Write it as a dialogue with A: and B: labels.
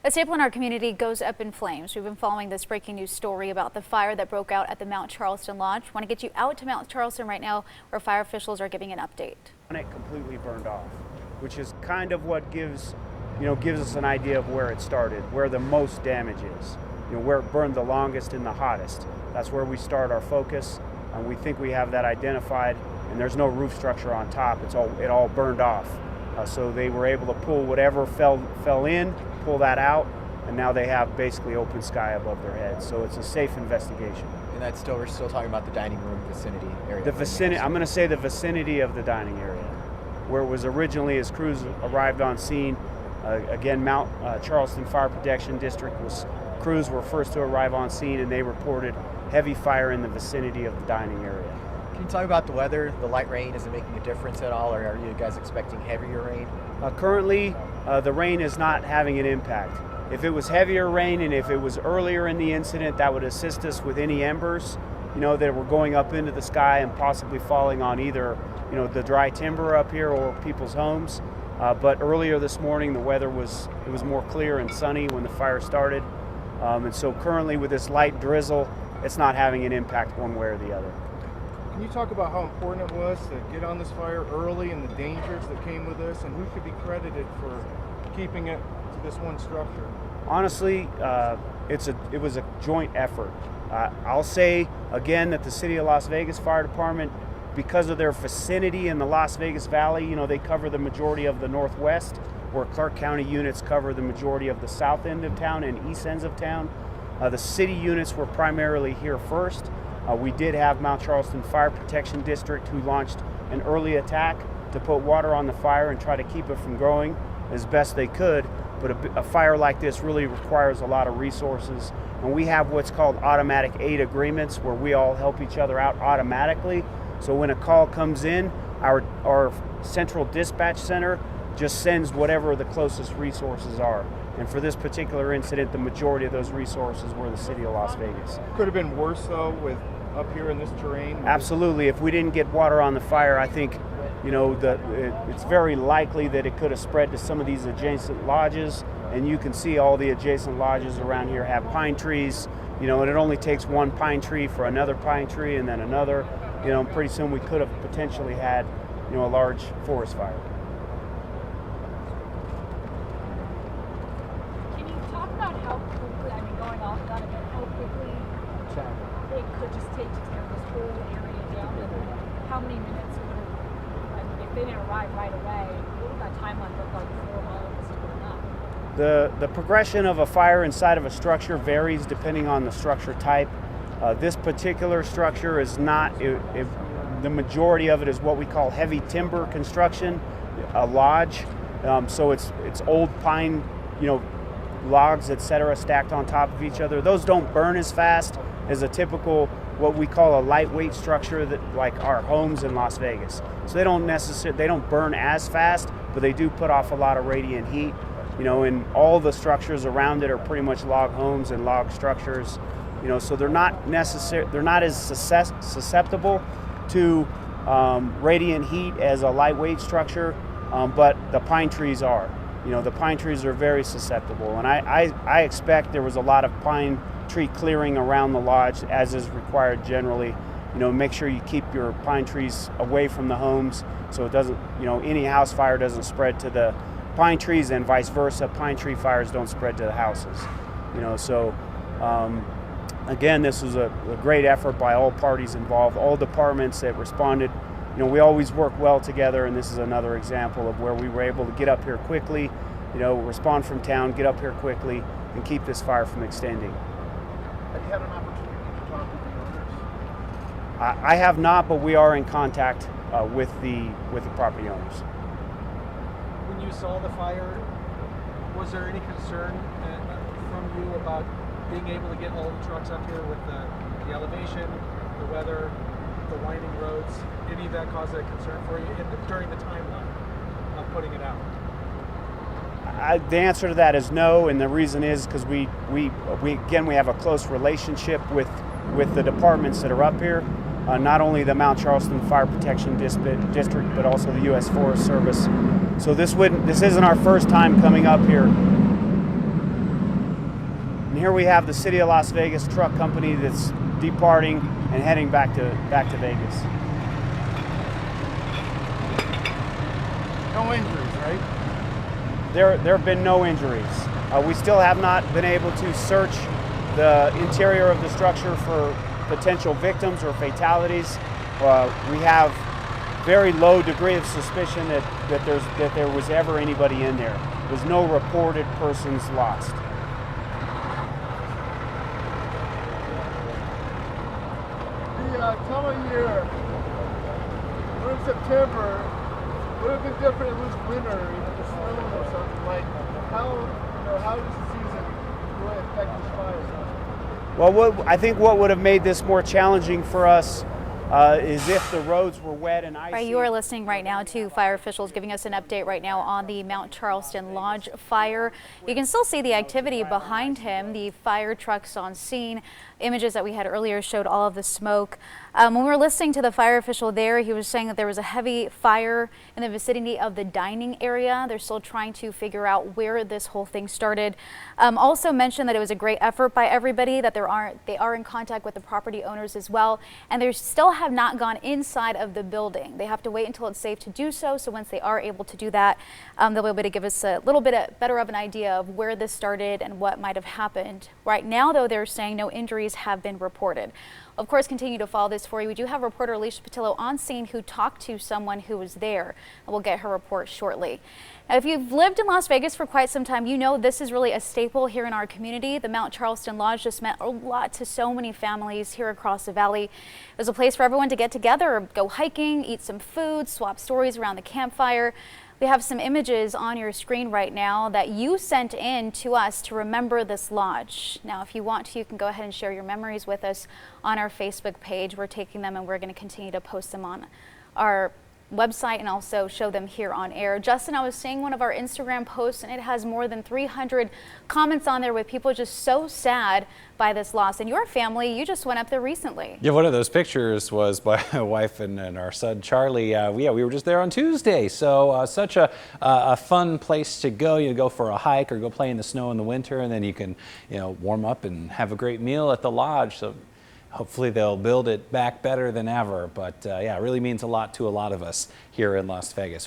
A: A staple in our community goes up in flames. We've been following this breaking news story about the fire that broke out at the Mount Charleston Lodge. Want to get you out to Mount Charleston right now, where fire officials are giving an update.
B: It completely burned off, which is kind of what gives us an idea of where it started, where the most damage is. Where it burned the longest and the hottest. That's where we start our focus, and we think we have that identified. And there's no roof structure on top. It all burned off. So they were able to pull whatever fell in, pull that out, and now they have basically open sky above their heads. So it's a safe investigation.
C: And we're still talking about the dining room vicinity area.
B: I'm going to say the vicinity of the dining area, where it was originally as crews arrived on scene. Again, Mount Charleston Fire Protection District crews were first to arrive on scene, and they reported heavy fire in the vicinity of the dining area.
C: Can you talk about the weather? The light rain, is it making a difference at all, or are you guys expecting heavier rain?
B: Currently, the rain is not having an impact. If it was heavier rain and if it was earlier in the incident, that would assist us with any embers, that were going up into the sky and possibly falling on either, the dry timber up here or people's homes. But earlier this morning, the weather was more clear and sunny when the fire started. And so currently with this light drizzle, it's not having an impact one way or the other.
D: Can you talk about how important it was to get on this fire early and the dangers that came with this, and who should be credited for keeping it to this one structure?
B: Honestly, it was a joint effort. I'll say again that the City of Las Vegas Fire Department, because of their vicinity in the Las Vegas Valley, they cover the majority of the Northwest, where Clark County units cover the majority of the south end of town and east ends of town. The city units were primarily here first. We did have Mount Charleston Fire Protection District, who launched an early attack to put water on the fire and try to keep it from growing as best they could. But a fire like this really requires a lot of resources. And we have what's called automatic aid agreements, where we all help each other out automatically. So when a call comes in, our central dispatch center just sends whatever the closest resources are. And for this particular incident, the majority of those resources were the City of Las Vegas.
D: Could have been worse though, with up here in this terrain?
B: Absolutely. If we didn't get water on the fire, I think it's very likely that it could have spread to some of these adjacent lodges. And you can see all the adjacent lodges around here have pine trees, and it only takes one pine tree for another pine tree and then another. Pretty soon we could have potentially had, a large forest fire.
E: Can you talk about how quickly, going off that again, how quickly it could just take to tear this whole area down, and how many minutes would have, if they didn't arrive right away, what would that timeline look like before all of this is going up?
B: The progression of a fire inside of a structure varies depending on the structure type. This particular structure is not, the majority of it is what we call heavy timber construction, a lodge. So it's old pine, logs, etc., stacked on top of each other. Those don't burn as fast as a typical, what we call a lightweight structure, that like our homes in Las Vegas. So they don't burn as fast, but they do put off a lot of radiant heat. And all the structures around it are pretty much log homes and log structures. So they're not as susceptible to radiant heat as a lightweight structure, but the pine trees are. The pine trees are very susceptible, and I expect there was a lot of pine tree clearing around the lodge, as is required generally. Make sure you keep your pine trees away from the homes, so it doesn't, any house fire doesn't spread to the pine trees, and vice versa. Pine tree fires don't spread to the houses. Again, this was a great effort by all parties involved, all departments that responded. We always work well together, and this is another example of where we were able to get up here quickly, respond from town, get up here quickly, and keep this fire from extending.
D: Have you had an opportunity to talk with the owners?
B: I have not, but we are in contact with the property owners.
F: When you saw the fire, was there any concern from you about being able to get all the trucks up here with the elevation, the weather, the winding roads? Any of that cause a concern for you during the timeline of putting it out?
B: The answer to that is no, and the reason is because we have a close relationship with the departments that are up here. Not only the Mount Charleston Fire Protection District, but also the U.S. Forest Service. So this isn't our first time coming up here. here we have the City of Las Vegas truck company that's departing and heading back to Vegas.
D: No injuries, right?
B: There have been no injuries. We still have not been able to search the interior of the structure for potential victims or fatalities. We have very low degree of suspicion that there was ever anybody in there. There's no reported persons lost.
D: The time of year, we're in September, would have been different if it was winter, even the snow or something. Like, how does the season really affect this fire?
B: Well, I think what would have made this more challenging for us is if the roads were wet and icy.
A: Right, you are listening right now to fire officials giving us an update right now on the Mount Charleston Lodge fire. You can still see the activity behind him, the fire trucks on scene. Images that we had earlier showed all of the smoke. When we were listening to the fire official there, he was saying that there was a heavy fire in the vicinity of the dining area. They're still trying to figure out where this whole thing started. Also mentioned that it was a great effort by everybody, that they are in contact with the property owners as well, and they still have not gone inside of the building. They have to wait until it's safe to do so. So once they are able to do that, they'll be able to give us a little bit better of an idea of where this started and what might have happened. Right now, though, they're saying no injuries have been reported. Of course, continue to follow this for you. We do have reporter Alicia Patillo on scene who talked to someone who was there, and we'll get her report shortly. Now, if you've lived in Las Vegas for quite some time, you know this is really a staple here in our community. The Mount Charleston Lodge just meant a lot to so many families here across the valley. It was a place for everyone to get together, go hiking, eat some food, swap stories around the campfire. We have some images on your screen right now that you sent in to us to remember this lodge. Now, if you want to, you can go ahead and share your memories with us on our Facebook page. We're taking them and we're going to continue to post them on our website and also show them here on air. Justin, I was seeing one of our Instagram posts and it has more than 300 comments on there with people just so sad by this loss. And your family, you just went up there recently.
G: Yeah, one of those pictures was by my wife and our son Charlie. We were just there on Tuesday, so such a fun place to go. You go for a hike or go play in the snow in the winter, and then you can warm up and have a great meal at the lodge. So hopefully they'll build it back better than ever. But yeah, it really means a lot to a lot of us here in Las Vegas.